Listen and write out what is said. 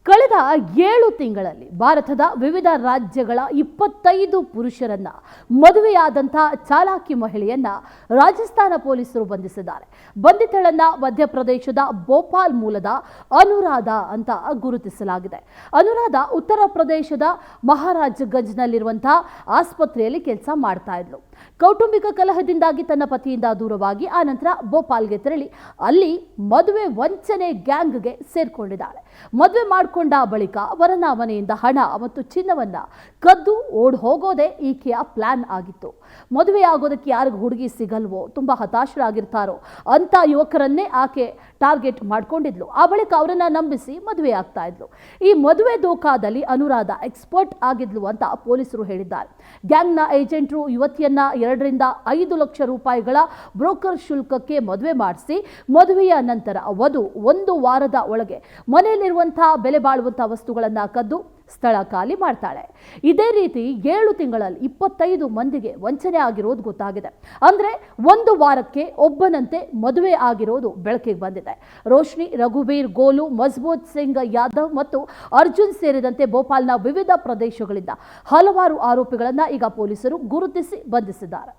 ಕಳೆದ 7 ತಿಂಗಳಲ್ಲಿ ಭಾರತದ ವಿವಿಧ ರಾಜ್ಯಗಳ 25 ಪುರುಷರನ್ನ ಮದುವೆಯಾದಂಥ ಚಾಲಾಕಿ ಮಹಿಳೆಯನ್ನ ರಾಜಸ್ಥಾನ ಪೊಲೀಸರು ಬಂಧಿಸಿದ್ದಾರೆ. ಬಂಧಿತಳನ್ನ ಮಧ್ಯಪ್ರದೇಶದ ಭೋಪಾಲ್ ಮೂಲದ ಅನುರಾಧ ಅಂತ ಗುರುತಿಸಲಾಗಿದೆ. ಅನುರಾಧ ಉತ್ತರ ಪ್ರದೇಶದ ಮಹಾರಾಜಗಂಜ್ನಲ್ಲಿರುವಂತಹ ಆಸ್ಪತ್ರೆಯಲ್ಲಿ ಕೆಲಸ ಮಾಡ್ತಾ ಇದ್ಲು. ಕೌಟುಂಬಿಕ ಕಲಹದಿಂದಾಗಿ ತನ್ನ ಪತಿಯಿಂದ ದೂರವಾಗಿ ಆ ನಂತರ ಭೋಪಾಲ್ಗೆ ತೆರಳಿ ಅಲ್ಲಿ ಮದುವೆ ವಂಚನೆ ಗ್ಯಾಂಗ್ಗೆ ಸೇರ್ಕೊಂಡಿದ್ದಾಳೆ. ಮದುವೆ ಮಾಡಿಕೊಂಡ ಬಳಿಕ ವರನ ಮನೆಯಿಂದ ಹಣ ಮತ್ತು ಚಿನ್ನವನ್ನ ಕದ್ದು ಓಡ್ ಹೋಗೋದೇ ಈಕೆಯ ಪ್ಲಾನ್ ಆಗಿತ್ತು. ಮದುವೆ ಆಗೋದಕ್ಕೆ ಯಾರಿಗೂ ಹುಡುಗಿ ಸಿಗಲ್ವೋ, ತುಂಬಾ ಹತಾಶರಾಗಿರ್ತಾರೋ ಅಂತ ಯುವಕರನ್ನೇ ಆಕೆ ಟಾರ್ಗೆಟ್ ಮಾಡ್ಕೊಂಡಿದ್ಲು. ಆ ಬಳಿಕ ಅವರನ್ನ ನಂಬಿಸಿ ಮದುವೆ ಆಗ್ತಾ ಇದ್ಲು. ಈ ಮದುವೆ ದೋಖಾದಲ್ಲಿ ಅನುರಾಧ ಎಕ್ಸ್ಪರ್ಟ್ ಆಗಿದ್ಲು ಅಂತ ಪೊಲೀಸರು ಹೇಳಿದ್ದಾರೆ. ಗ್ಯಾಂಗ್ನ ಏಜೆಂಟರು ಯುವತಿಯನ್ನ 2 ರಿಂದ 5 ಲಕ್ಷ ರೂಪಾಯಿಗಳ ಬ್ರೋಕರ್ ಶುಲ್ಕಕ್ಕೆ ಮದುವೆ ಮಾಡಿಸಿ ಮದುವೆಯ ನಂತರ ವಧು 1 ವಾರದ ಒಳಗೆ ಮನೆಯಲ್ಲಿರುವಂತಹ ಬೆಲೆ ಬಾಳುವಂತಹ ವಸ್ತುಗಳನ್ನ ಕದ್ದು ಸ್ಥಳ ಖಾಲಿ ಮಾಡ್ತಾಳೆ. ಇದೇ ರೀತಿ 7 ತಿಂಗಳಲ್ಲಿ 25 ಮಂದಿಗೆ ವಂಚನೆ ಆಗಿರೋದು ಗೊತ್ತಾಗಿದೆ. ಅಂದ್ರೆ 1 ವಾರಕ್ಕೆ ಒಬ್ಬನಂತೆ ಮದುವೆ ಆಗಿರೋದು ಬೆಳಕಿಗೆ ಬಂದಿದೆ. ರೋಶ್ನಿ, ರಘುಬೀರ್, ಗೋಲು, ಮಜಬೂತ್ ಸಿಂಗ್ ಯಾದವ್ ಮತ್ತು ಅರ್ಜುನ್ ಸೇರಿದಂತೆ ಭೋಪಾಲ್ನ ವಿವಿಧ ಪ್ರದೇಶಗಳಿಂದ ಹಲವಾರು ಆರೋಪಿಗಳನ್ನ ಈಗ ಪೊಲೀಸರು ಗುರುತಿಸಿ ಬಂಧಿಸಿದ್ದಾರೆ.